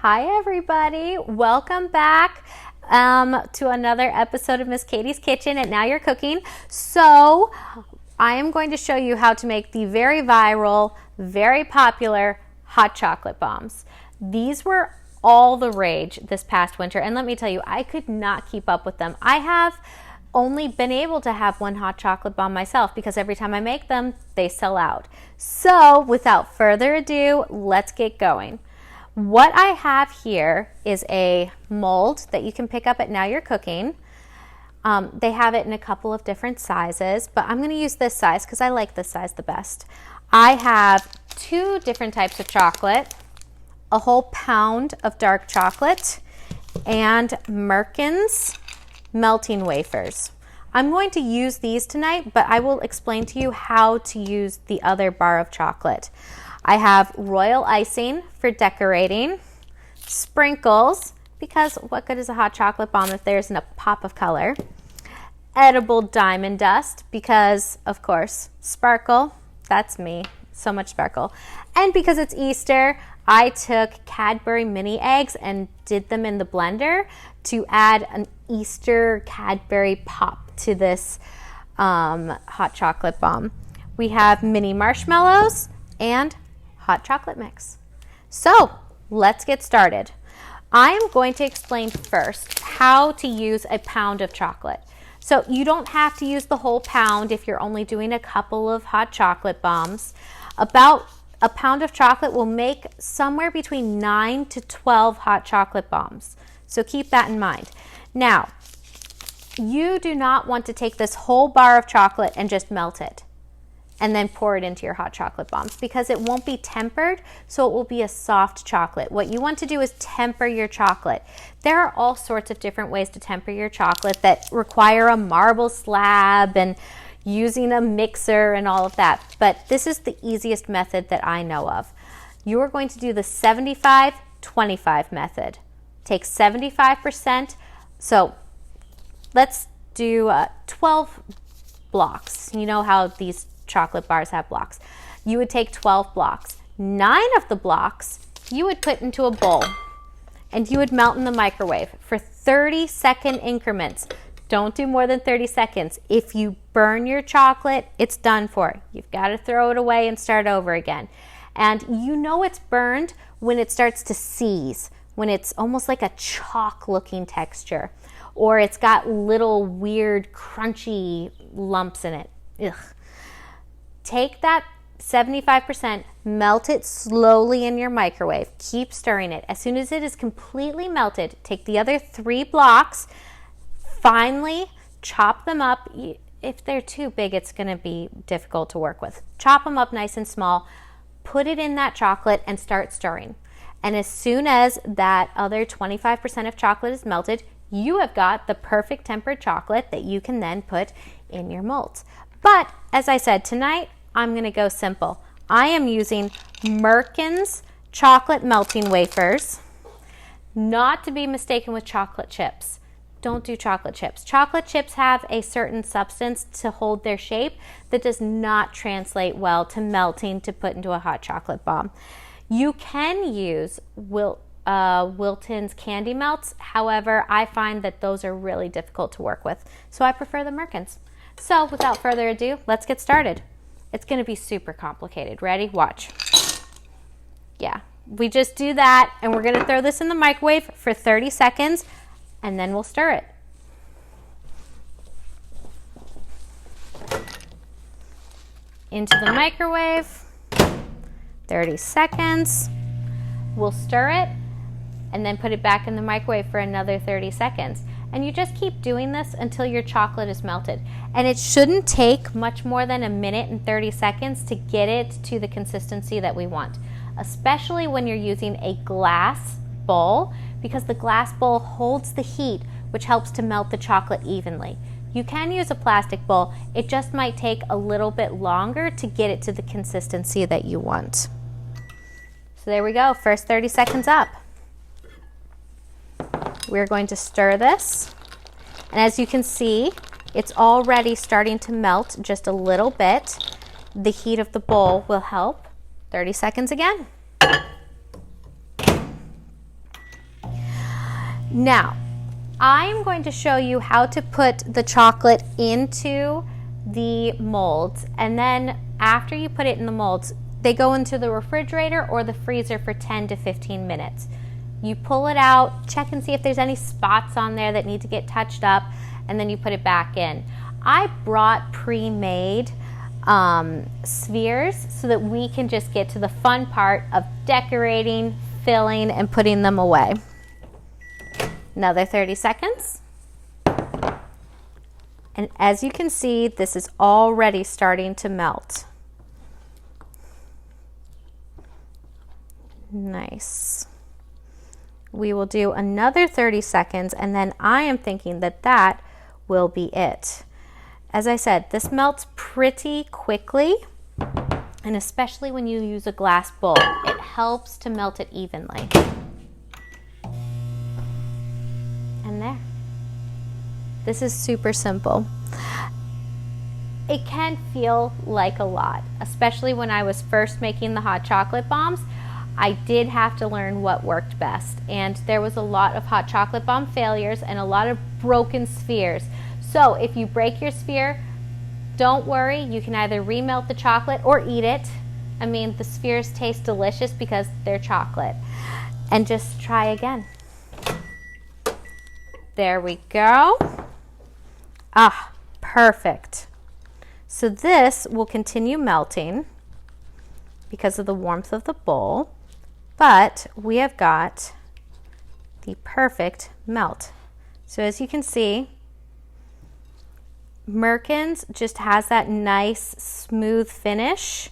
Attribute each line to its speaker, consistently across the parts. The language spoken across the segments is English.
Speaker 1: Hi everybody, welcome back to another episode of Miss Katie's Kitchen and Now You're Cooking. So I am going to show you how to make the very viral, very popular hot chocolate bombs. These were all the rage this past winter, and let me tell you, I could not keep up with them. I have only been able to have one hot chocolate bomb myself because every time I make them, they sell out. So without further ado, let's get going. What I have here is a mold that you can pick up at Now You're Cooking. They have it in a couple of different sizes, but I'm going to use this size because I like this size the best. I have 2 different types of chocolate, a whole pound of dark chocolate, and Merkin's melting wafers. I'm going to use these tonight, but I will explain to you how to use the other bar of chocolate. I have royal icing for decorating, sprinkles, because what good is a hot chocolate bomb if there isn't a pop of color, edible diamond dust, because of course, sparkle, that's me, so much sparkle, and because it's Easter, I took Cadbury mini eggs and did them in the blender to add an Easter Cadbury pop to this hot chocolate bomb. We have mini marshmallows and hot chocolate mix. So let's get started. I am going to explain first how to use a pound of chocolate. So you don't have to use the whole pound if you're only doing a couple of hot chocolate bombs. About a pound of chocolate will make somewhere between 9 to 12 hot chocolate bombs. So keep that in mind. Now, you do not want to take this whole bar of chocolate and just melt it and then pour it into your hot chocolate bombs because it won't be tempered, so it will be a soft chocolate. What you want to do is temper your chocolate. There are all sorts of different ways to temper your chocolate that require a marble slab and using a mixer and all of that, but this is the easiest method that I know of. You are going to do the 75-25 method. Take 75%, so let's do 12 blocks. You know how these chocolate bars have blocks. You would take 12 blocks. 9 of the blocks you would put into a bowl and you would melt in the microwave for 30-second increments. Don't do more than 30 seconds. If you burn your chocolate, it's done for. You've got to throw it away and start over again. And you know it's burned when it starts to seize, when it's almost like a chalk-looking texture, or it's got little weird crunchy lumps in it. Ugh. Take that 75%, melt it slowly in your microwave. Keep stirring it. As soon as it is completely melted, take the other 3 blocks, finely chop them up. If they're too big, it's going to be difficult to work with. Chop them up nice and small, put it in that chocolate and start stirring. And as soon as that other 25% of chocolate is melted, you have got the perfect tempered chocolate that you can then put in your molds. But as I said, tonight I'm going to go simple. I am using Merkin's chocolate melting wafers, not to be mistaken with chocolate chips. Don't do chocolate chips. Chocolate chips have a certain substance to hold their shape that does not translate well to melting to put into a hot chocolate bomb. You can use Wilton's candy melts. However, I find that those are really difficult to work with. So I prefer the Merkin's. So without further ado, let's get started. It's going to be super complicated. Ready? Watch. Yeah, we just do that and we're going to throw this in the microwave for 30 seconds and then we'll stir it. Into the microwave, 30 seconds. We'll stir it and then put it back in the microwave for another 30 seconds. And you just keep doing this until your chocolate is melted. And it shouldn't take much more than 1 minute and 30 seconds to get it to the consistency that we want, especially when you're using a glass bowl, because the glass bowl holds the heat, which helps to melt the chocolate evenly. You can use a plastic bowl. It just might take a little bit longer to get it to the consistency that you want. So there we go, first 30 seconds up. We're going to stir this, and as you can see, it's already starting to melt just a little bit. The heat of the bowl will help. 30 seconds again. Now, I'm going to show you how to put the chocolate into the molds, and then after you put it in the molds, they go into the refrigerator or the freezer for 10 to 15 minutes. You pull it out, check and see if there's any spots on there that need to get touched up, and then you put it back in. I brought pre-made spheres so that we can just get to the fun part of decorating, filling, and putting them away. Another 30 seconds. And as you can see, this is already starting to melt. Nice. We will do another 30 seconds, and then I am thinking that that will be it. As I said, this melts pretty quickly, and especially when you use a glass bowl, it helps to melt it evenly. And there. This is super simple. It can feel like a lot, especially when I was first making the hot chocolate bombs. I did have to learn what worked best, and there was a lot of hot chocolate bomb failures and a lot of broken spheres. So if you break your sphere, don't worry, you can either remelt the chocolate or eat it. I mean, the spheres taste delicious because they're chocolate. And just try again. There we go. Ah, perfect. So this will continue melting because of the warmth of the bowl, but we have got the perfect melt. So as you can see, Merkin's just has that nice smooth finish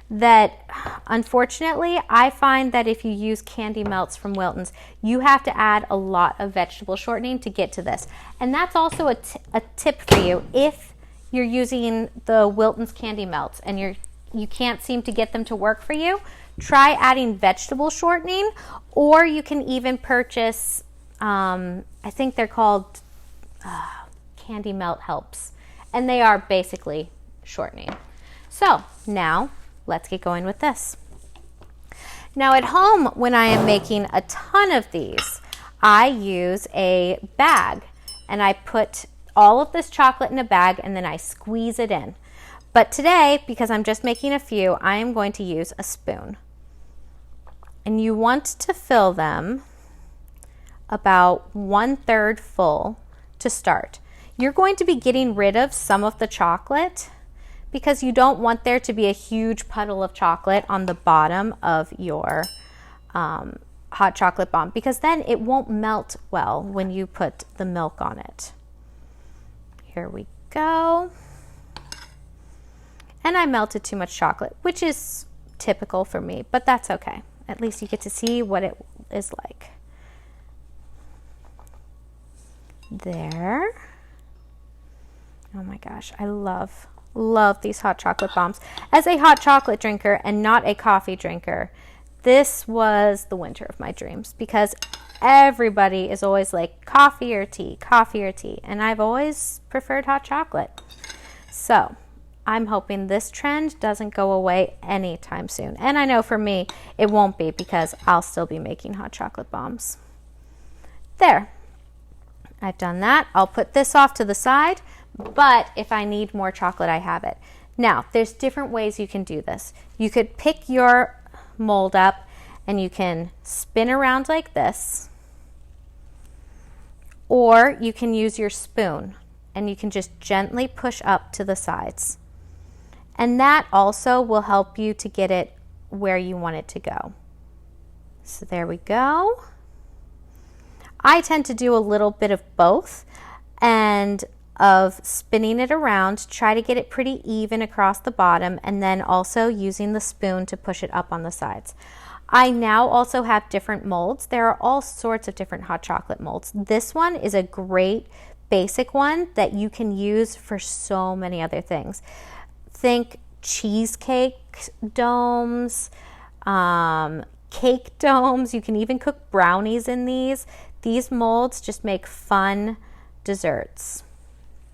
Speaker 1: that unfortunately I find that if you use candy melts from Wilton's, you have to add a lot of vegetable shortening to get to this. And that's also a tip for you. If you're using the Wilton's candy melts and you can't seem to get them to work for you, try adding vegetable shortening, or you can even purchase, I think they're called Candy Melt Helps, and they are basically shortening. So now let's get going with this. Now at home, when I am making a ton of these, I use a bag, and I put all of this chocolate in a bag and then I squeeze it in. But today, because I'm just making a few, I am going to use a spoon. And you want to fill them about 1/3 full to start. You're going to be getting rid of some of the chocolate because you don't want there to be a huge puddle of chocolate on the bottom of your hot chocolate bomb, because then it won't melt well when you put the milk on it. Here we go. And I melted too much chocolate, which is typical for me, but that's okay. At least you get to see what it is like. There. Oh my gosh, I love these hot chocolate bombs. As a hot chocolate drinker and not a coffee drinker, this was the winter of my dreams, because everybody is always like coffee or tea, and I've always preferred hot chocolate. So I'm hoping this trend doesn't go away anytime soon. And I know for me, it won't be, because I'll still be making hot chocolate bombs. There. I've done that. I'll put this off to the side, but if I need more chocolate, I have it. Now, there's different ways you can do this. You could pick your mold up and you can spin around like this, or you can use your spoon and you can just gently push up to the sides. And that also will help you to get it where you want it to go. So there we go. I tend to do a little bit of both, and of spinning it around, try to get it pretty even across the bottom, and then also using the spoon to push it up on the sides. I now also have different molds. There are all sorts of different hot chocolate molds. This one is a great basic one that you can use for so many other things. Think cheesecake domes, cake domes. You can even cook brownies in these. These molds just make fun desserts.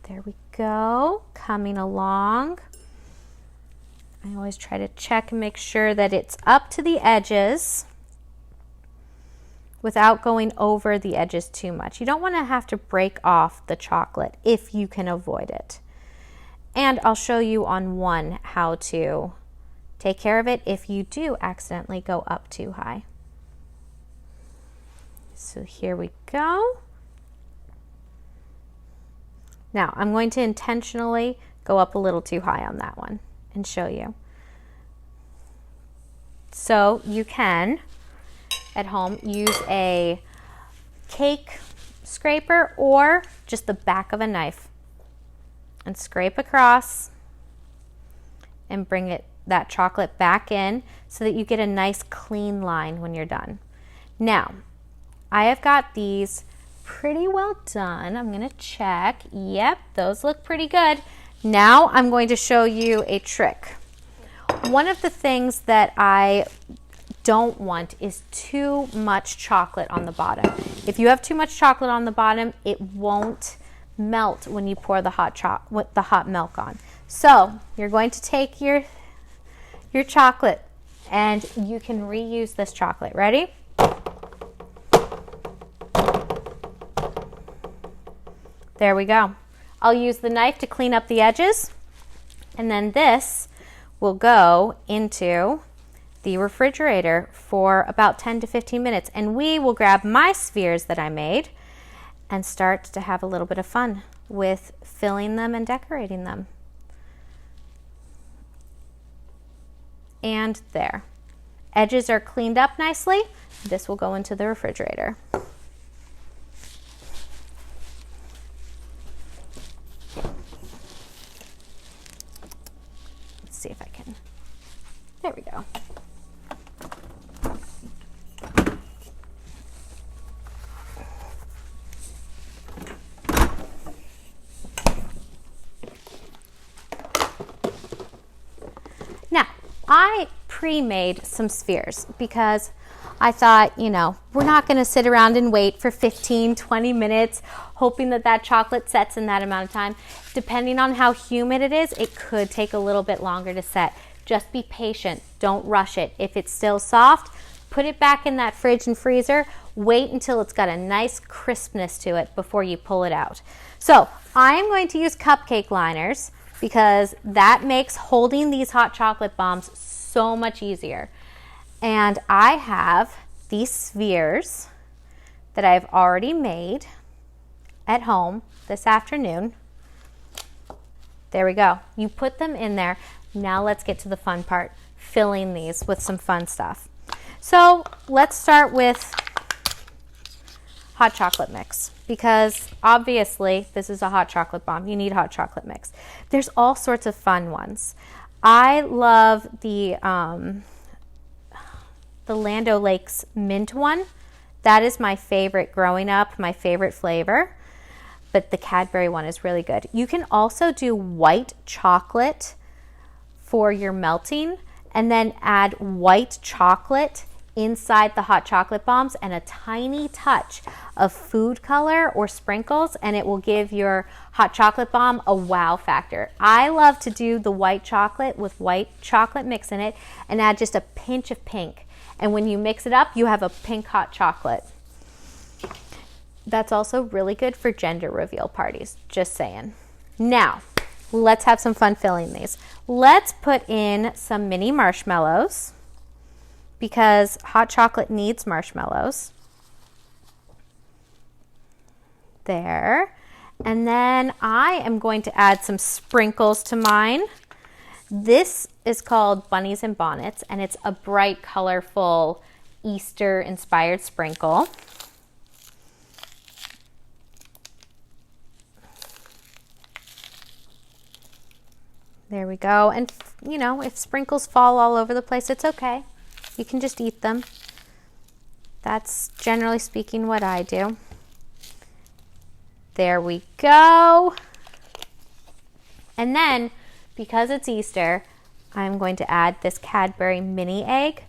Speaker 1: There we go, coming along. I always try to check and make sure that it's up to the edges without going over the edges too much. You don't want to have to break off the chocolate if you can avoid it. And I'll show you on one how to take care of it if you do accidentally go up too high. So here we go. Now I'm going to intentionally go up a little too high on that one and show you. So you can, at home, use a cake scraper or just the back of a knife and scrape across and bring that chocolate back in so that you get a nice clean line when you're done. Now, I have got these pretty well done. I'm going to check. Yep, those look pretty good. Now I'm going to show you a trick. One of the things that I don't want is too much chocolate on the bottom. If you have too much chocolate on the bottom, it won't melt when you pour the hot milk on. So you're going to take your chocolate and you can reuse this chocolate. Ready? There we go. I'll use the knife to clean up the edges, and then this will go into the refrigerator for about 10 to 15 minutes, and we will grab my spheres that I made and start to have a little bit of fun with filling them and decorating them. And there. Edges are cleaned up nicely. This will go into the refrigerator. Let's see if I can. There we go. Now, I pre-made some spheres because I thought, we're not going to sit around and wait for 15, 20 minutes hoping that chocolate sets in that amount of time. Depending on how humid it is, it could take a little bit longer to set. Just be patient. Don't rush it. If it's still soft, put it back in that fridge and freezer. Wait until it's got a nice crispness to it before you pull it out. So I am going to use cupcake liners because that makes holding these hot chocolate bombs so much easier. And I have these spheres that I've already made at home this afternoon. There we go. You put them in there. Now let's get to the fun part, filling these with some fun stuff. So let's start with hot chocolate mix, because obviously this is a hot chocolate bomb. You need hot chocolate mix. There's all sorts of fun ones. I love the Land O'Lakes mint one. That is my favorite growing up, my favorite flavor. But the Cadbury one is really good. You can also do white chocolate for your melting and then add white chocolate inside the hot chocolate bombs and a tiny touch of food color or sprinkles, and it will give your hot chocolate bomb a wow factor. I love to do the white chocolate with white chocolate mix in it and add just a pinch of pink. And when you mix it up, you have a pink hot chocolate. That's also really good for gender reveal parties, just saying. Now, let's have some fun filling these. Let's put in some mini marshmallows because hot chocolate needs marshmallows. There. And then I am going to add some sprinkles to mine. This is called Bunnies and Bonnets, and it's a bright, colorful, Easter-inspired sprinkle. There we go. And, if sprinkles fall all over the place, it's okay. You can just eat them. That's generally speaking what I do. There we go. And then, because it's Easter, I'm going to add this Cadbury mini egg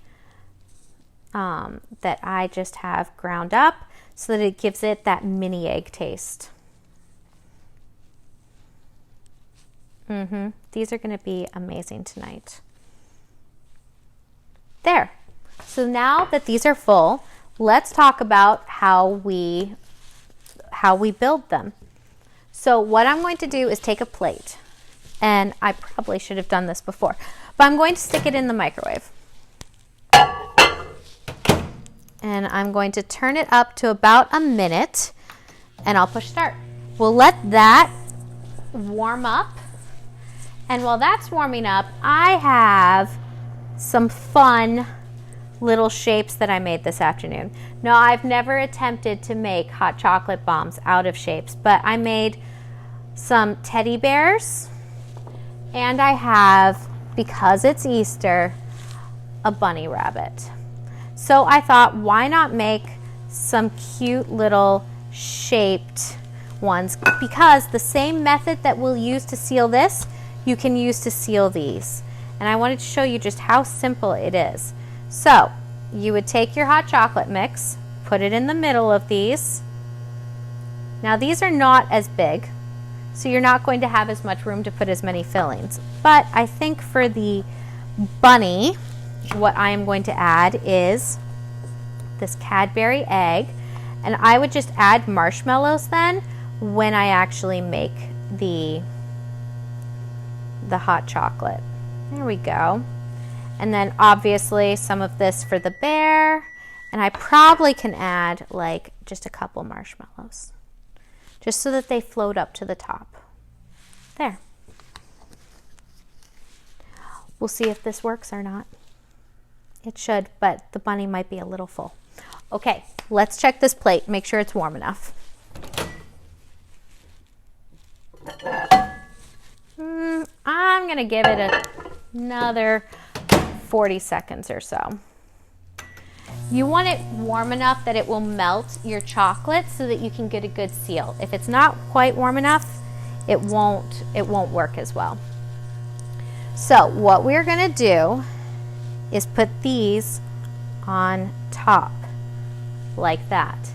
Speaker 1: that I just have ground up so that it gives it that mini egg taste. These are going to be amazing tonight. There. So now that these are full, let's talk about how we build them. So what I'm going to do is take a plate, and I probably should have done this before, but I'm going to stick it in the microwave. And I'm going to turn it up to about a minute, and I'll push start. We'll let that warm up. And while that's warming up, I have some fun little shapes that I made this afternoon. Now, I've never attempted to make hot chocolate bombs out of shapes, but I made some teddy bears, and I have, because it's Easter, a bunny rabbit. So I thought, why not make some cute little shaped ones, because the same method that we'll use to seal this, you can use to seal these. And I wanted to show you just how simple it is. So you would take your hot chocolate mix, put it in the middle of these. Now these are not as big, so you're not going to have as much room to put as many fillings. But I think for the bunny, what I am going to add is this Cadbury egg, and I would just add marshmallows then when I actually make the hot chocolate. There we go. And then obviously some of this for the bear, and I probably can add like just a couple marshmallows just so that they float up to the top. There. We'll see if this works or not. It should, but the bunny might be a little full. Okay, let's check this plate, make sure it's warm enough. I'm gonna give it another 40 seconds or so. You want it warm enough that it will melt your chocolate so that you can get a good seal. If it's not quite warm enough, it won't work as well. So what we're gonna do is put these on top like that.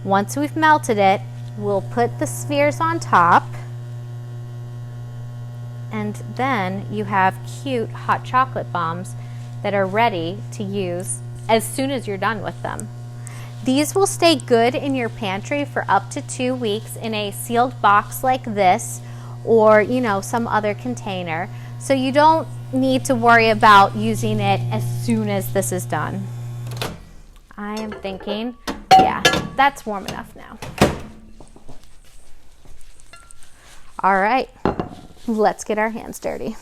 Speaker 1: Once we've melted it, we'll put the spheres on top, and then you have cute hot chocolate bombs that are ready to use as soon as you're done with them. These will stay good in your pantry for up to 2 weeks in a sealed box like this, or some other container. So you don't need to worry about using it as soon as this is done. I am thinking, yeah, that's warm enough now. All right, let's get our hands dirty.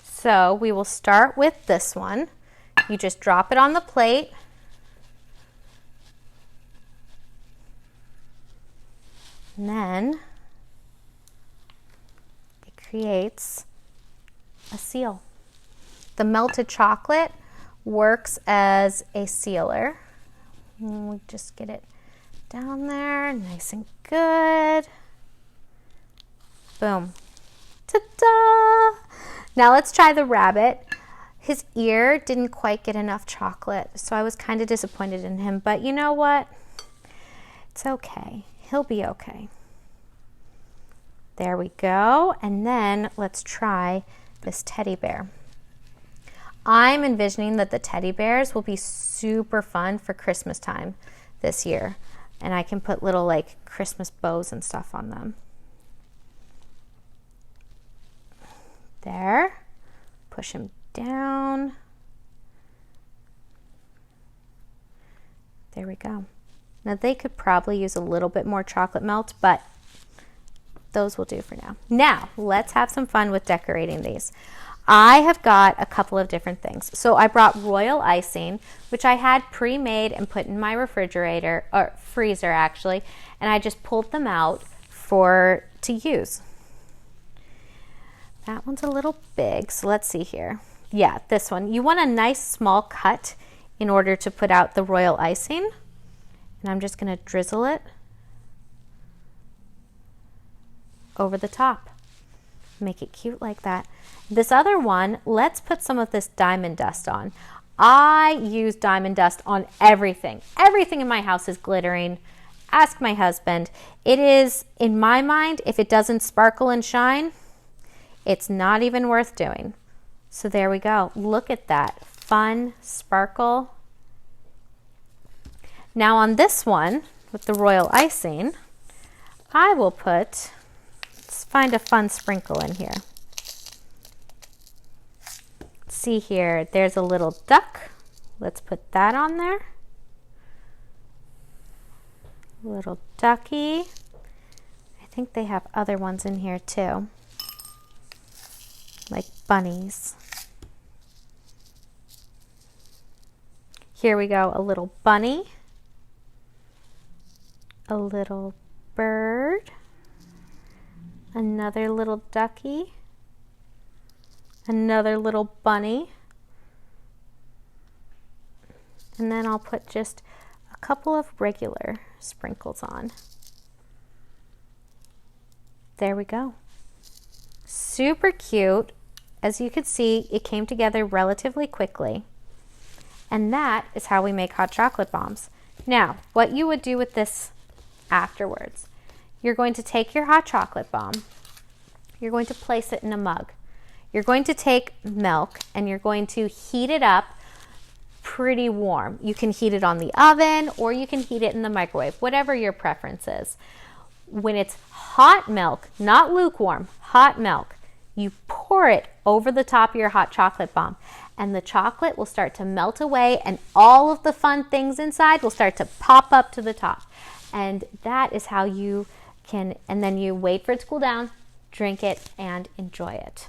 Speaker 1: So we will start with this one. You just drop it on the plate. And then it creates a seal. The melted chocolate works as a sealer. And we just get it down there, nice and good. Boom. Ta-da! Now let's try the rabbit. His ear didn't quite get enough chocolate, so I was kind of disappointed in him, but you know what? It's okay. He'll be okay. There we go. And then let's try this teddy bear. I'm envisioning that the teddy bears will be super fun for Christmas time this year, and I can put little like Christmas bows and stuff on them. There. Push him down. There we go. Now they could probably use a little bit more chocolate melt, but those will do for now. Now let's have some fun with decorating these. I have got a couple of different things. So I brought royal icing, which I had pre-made and put in my refrigerator, or freezer actually, and I just pulled them out to use. That one's a little big, so let's see here. Yeah, this one. You want a nice small cut in order to put out the royal icing. And I'm just going to drizzle it over the top. Make it cute like that. This other one, let's put some of this diamond dust on. I use diamond dust on everything. Everything in my house is glittering. Ask my husband. It is, in my mind, if it doesn't sparkle and shine, it's not even worth doing. So there we go. Look at that. Fun sparkle. Now on this one, with the royal icing, I will put, let's find a fun sprinkle in here. See here, there's a little duck. Let's put that on there. Little ducky. I think they have other ones in here too, like bunnies. Here we go, a little bunny, a little bird, another little ducky, another little bunny, and then I'll put just a couple of regular sprinkles on. There we go. Super cute. As you can see, it came together relatively quickly. And that is how we make hot chocolate bombs. Now, what you would do with this afterwards, you're going to take your hot chocolate bomb, you're going to place it in a mug. You're going to take milk and you're going to heat it up pretty warm. You can heat it on the oven or you can heat it in the microwave, whatever your preference is. When it's hot milk, not lukewarm, hot milk, you pour it over the top of your hot chocolate bomb and the chocolate will start to melt away and all of the fun things inside will start to pop up to the top. And that is how you can, and then you wait for it to cool down, drink it, and enjoy it.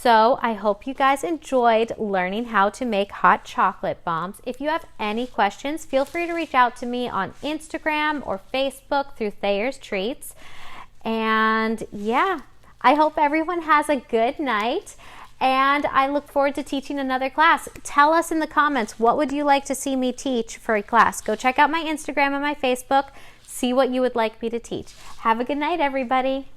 Speaker 1: So I hope you guys enjoyed learning how to make hot chocolate bombs. If you have any questions, feel free to reach out to me on Instagram or Facebook through Thayer's Treats. And yeah, I hope everyone has a good night. And I look forward to teaching another class. Tell us in the comments, what would you like to see me teach for a class? Go check out my Instagram and my Facebook. See what you would like me to teach. Have a good night, everybody.